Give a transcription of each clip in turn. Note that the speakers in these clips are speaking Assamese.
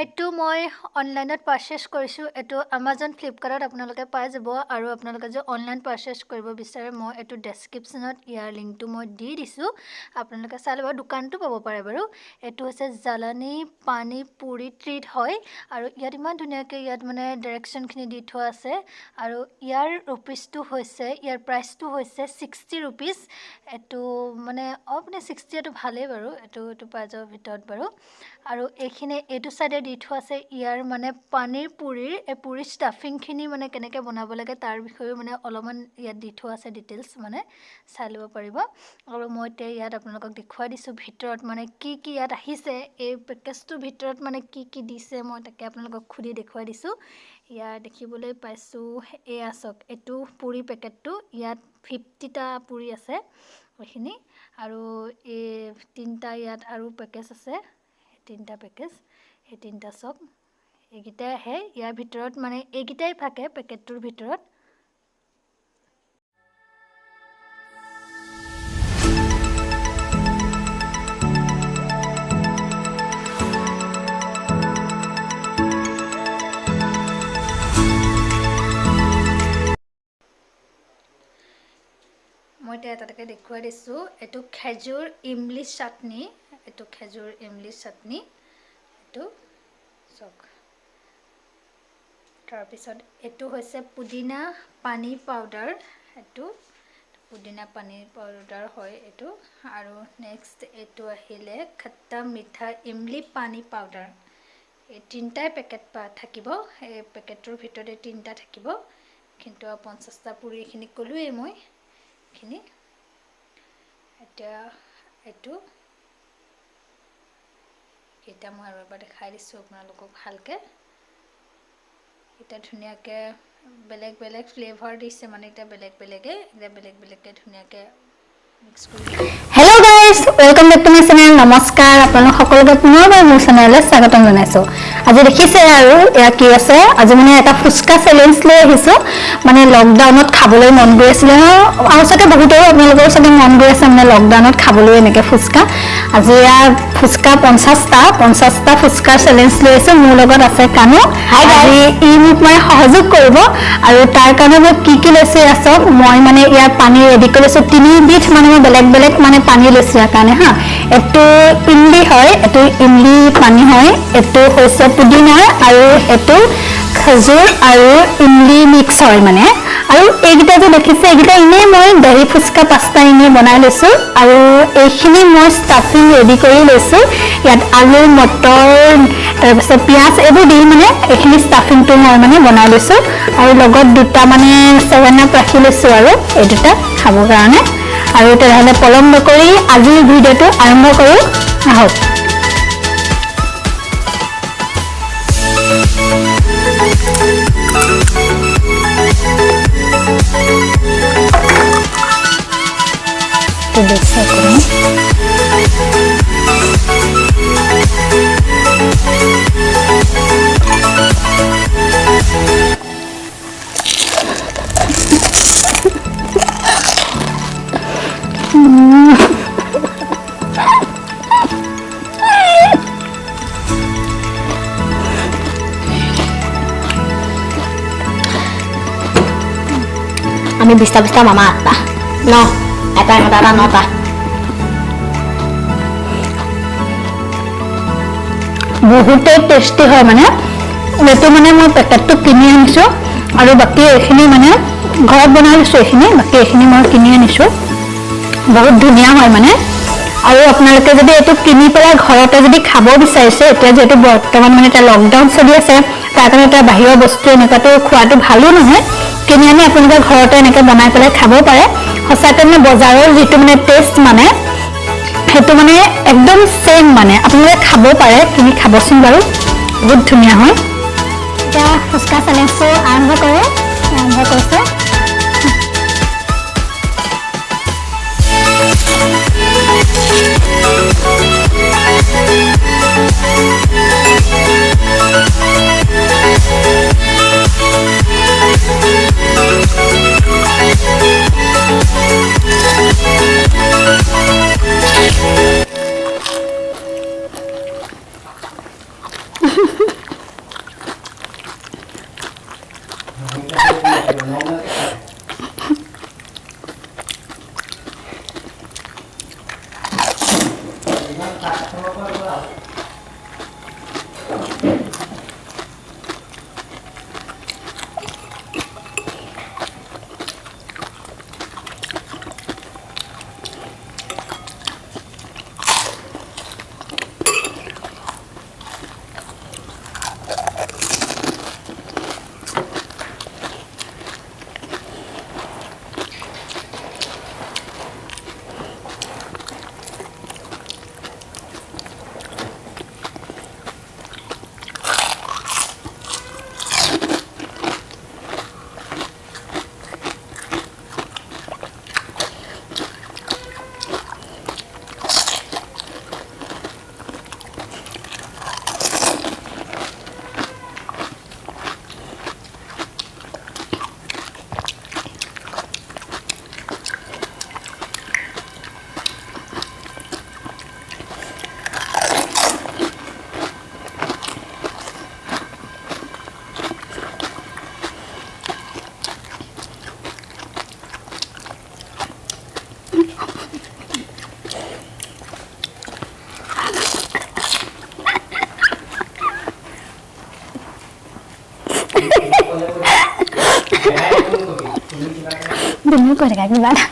এটো মই অনলাইনত পাৰচেজ কৰিছোঁ এটো Amazon Flipkartত আপোনালোকে পাই যাব আৰু আপোনালোকে যে অনলাইন পাৰচেজ কৰিব বিচাৰে মই এটো ডেসক্ৰিপচনত ইয়াৰ লিংকটো মই দি দিছোঁ আপোনালোকে চাই লব দোকানটো পাব পাৰে বাৰু এটো হৈছে জালানি পানী পুৰি ট্ৰিট হয় আৰু ইয়াত ইমান ধুনীয়াকৈ ইয়াত মানে ডাইৰেকচনখিনি দি থোৱা আছে আৰু ইয়াৰ ৰুপিসটো হৈছে ইয়াৰ প্ৰাইসটো হৈছে 60 ৰুপিস এটো মানে আপুনি 60 এটো ভালেই বাৰু এটো পাই যাব ভিতৰত বাৰু আৰু এইখিনি এটো সাইডে দি থোৱা আছে ইয়াৰ মানে পানীৰ পুৰিৰ এই পুৰি ষ্টাফিংখিনি মানে কেনেকৈ বনাব লাগে তাৰ বিষয়ে মানে অলপমান ইয়াত দি থোৱা আছে ডিটেইলছ মানে চাই ল'ব পাৰিব আৰু মই ইয়াত আপোনালোকক দেখুৱাই দিছোঁ ভিতৰত মানে কি ইয়াত আহিছে এই পেকেজটোৰ ভিতৰত মানে কি দিছে মই তাকে আপোনালোকক খুলি দেখুৱাই দিছোঁ ইয়াৰ দেখিবলৈ পাইছোঁ এয়া চাওক এটো পুৰি পেকেটটো ইয়াত 50টা পুৰি আছে এইখিনি আৰু এই তিনটা ইয়াত আৰু পেকেজ আছে তিনটা পেকেজ এই তিনটা সব এইগিটা আহে ইয়াৰ ভিতৰত মানে এইগিটাই থাকে পেকেটটোৰ ভিতৰত মই এটাকে দেখুৱাই দিছোঁ এটো খেজুৰ ইমলি চাটনি এটো খেজুৰ ইমলি চাটনি এটো চক তাৰ পিছত এটো হৈছে পুদিনা পানী পাউডাৰ এটো পুদিনা পানী পাউডাৰ হয় এটো আৰু নেক্সট এটো আহিলে খট্টা মিঠা ইমলি পানী পাউডাৰ এই তিনটাই পেকেট থাকিব এই পেকেটৰ ভিতৰতে তিনটা থাকিব কিন্তু 50টা পুৰিখিনি কলোৱে মই খিনি এটা এটো এটা মই আৰু এবাৰ দেখাই দিছোঁ আপোনালোকক ভালকে এটা ধুনীয়াকে বেলেগ ফ্লেভাৰ দিছে মানে এটা বেলেগে ধুনীয়াকে মিক্স কৰি hello' guys welcome back to my channel নমস্কাৰ আপোনালোক সকলোকে পুনৰবাৰ মোৰ চেনেললৈ স্বাগতম জনাইছো আজি দেখিছে আৰু এয়া কি আছে আজি মানে এটা ফুচকা চ্যালেঞ্জ লৈ আহিছো মানে লকডাউনত খাবলৈ মন গৈ আছিল আৰু সাথে বহুতৰ আপোনালোকৰ সাথে মন গৈ আছে মানে লকডাউনত খাবলৈ এনেকে ফুচকা আজি এয়া ফুচকা 50টা ফুচকা চ্যালেঞ্জ লৈ আছে মোৰ লগত আছে কানু আজি ই মোক মানে সহযোগ কৰিব আৰু তাৰ কাৰণে মই কি লৈছে আসক মই মানে ইয়াৰ পানী ৰেডি কৰিছো তিনিবিধ মানে বেলেগ মানে পানী লৈছে কাৰণে হা এটো ইমলি হয় এটো ইমলি পানী হয় এটো হৈছে পুদিনা আৰু এটো খেজুৰ আৰু ইমলি মিক্স হয় মানে আৰু এইগিটা যে দেখিছে এইগিটা ইনে মই দহি ফুচকা পাস্তা ইনে বনাই লৈছো আৰু এইখিনি মই ষ্টাফিং ৰেডি কৰি লৈছো ইয়াত আলু মটৰ তাৰপিছত পিয়াজ এইবোৰ দি মানে এইখিনি ষ্টাফিংটো মই মানে বনাই লৈছো আৰু লগত দুটা মানে 7 আপ ৰাখি লৈছো আৰু এই দুটা খাব কাৰণে আৰু তেতিয়াহ'লে পলম নকৰি আজিৰ ভিডিঅ'টো আৰম্ভ কৰো আহক তো দেখছ আপুনি আমি বিস্তা মামা আত্তা ন এটা নটা বহুতে টেস্টি হয় মানে এটো মানে মই পেকেটটো কিনি আনিছো আৰু বাকি এখিনি মানে ঘৰত বনাই লৈছো এখিনি বাকি এখিনি মই কিনি আনিছো বহুত ধুনীয়া হয় মানে আৰু আপোনালোকে যদি এটো কিনি পেলাই ঘৰতে যদি খাব বিচাৰিছে এতিয়া যেটো বৰ্তমান মানে এটা লকডাউন চলি আছে তাৰ কাৰণে এটা বাহিৰৰ বস্তু এনেকাটো খোৱাটো ভালো নহয় কিনি আনি আপোনালোকে ঘৰতে এনেকে বনাই পেলাই খাব পাৰে হসাতে মানে বজাৰৰ যেটো মানে টেষ্ট মানে হেতু মানে একদম সেম মানে আপোনালোকে খাব পাৰে কিনি খাবচোন বাৰু বহুত ধুনীয়া হয় এটা ফুচকা চ্যালেঞ্জটো আৰম্ভ কৰিছে কৈ থাকা কিবা এটা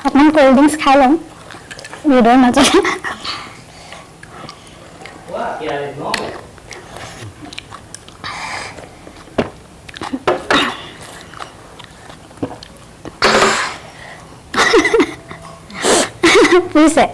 অকমান কোল্ড ড্ৰিংকছ খাই লওঁ ভিডিঅ'ৰ মাজতে বুজিছে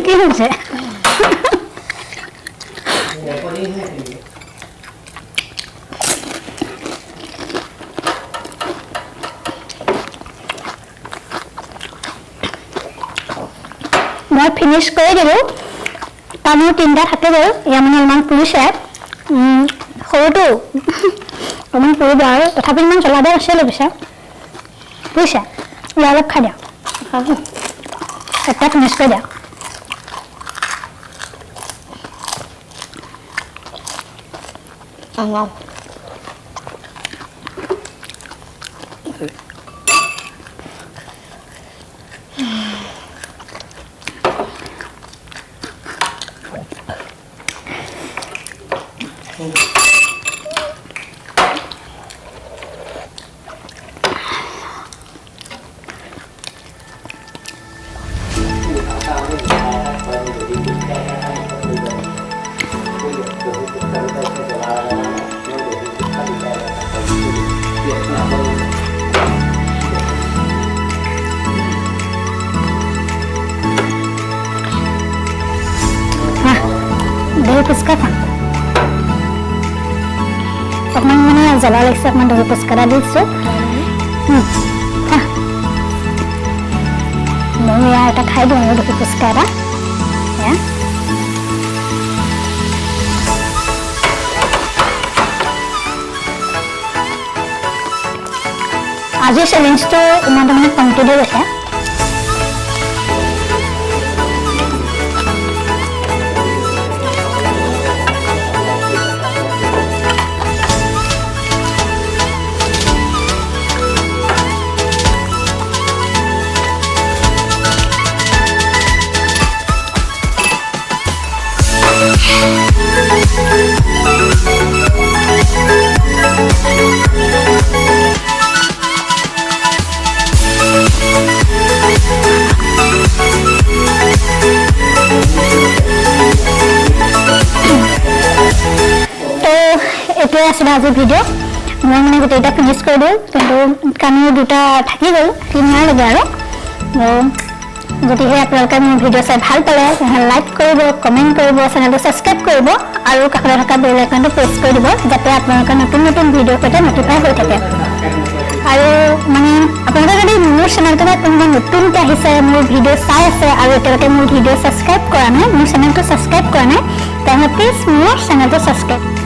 কি হৈছে মই ফিনিছ কৰি দিলোঁ তামোল 3টা থাকে বাৰু এয়া মানে অলপমান পুৰিছে সৰুটো অলপমান পুৰিব আৰু তথাপি ইমান জ্বলাদাৰ আছিলে পিছে বুজিছে ইয়াৰ অলপ খাই দিয়া এটা ফিনিছ কৰি দিয়া दही पुचका खाम অকমান মানে জ্বলা লাগিছে অকমান দহি পুচকা এটা দিছো মই এটা খাই দিওঁ দহি পুচকা এটা আজিৰ চেলেঞ্জটো ইমান মানে কমপ্লিট হৈ গৈছে আজিৰ ভিডিঅ' মই মানে গোটেইটা ফিনিছ কৰি দিওঁ কিন্তু কানি দুটা থাকি গ'ল কিনাৰ লাগে আৰু যদিহে আপোনালোকে মোৰ ভিডিঅ' চাই ভাল পালে তেনেহ'লে লাইক কৰিব কমেণ্ট কৰিব চেনেলটো ছাবস্ক্ৰাইব কৰিব আৰু কাষতে থকা বেল আইকনটো প্ৰেছ কৰি দিব যাতে আপোনালোকৰ নতুন নতুন ভিডিঅ'ৰ সৈতে নটিফাই হৈ থাকে আৰু মানে আপোনালোকে যদি মোৰ চেনেলটোত কোনোবা নতুনকৈ আহিছে মোৰ ভিডিঅ' চাই আছে আৰু এতিয়ালৈকে মোৰ ভিডিঅ' ছাবস্ক্ৰাইব কৰা নাই মোৰ চেনেলটো ছাবস্ক্ৰাইব কৰা নাই তেনেহ'লে প্লিজ মোৰ চেনেলটো ছাবস্ক্ৰাইব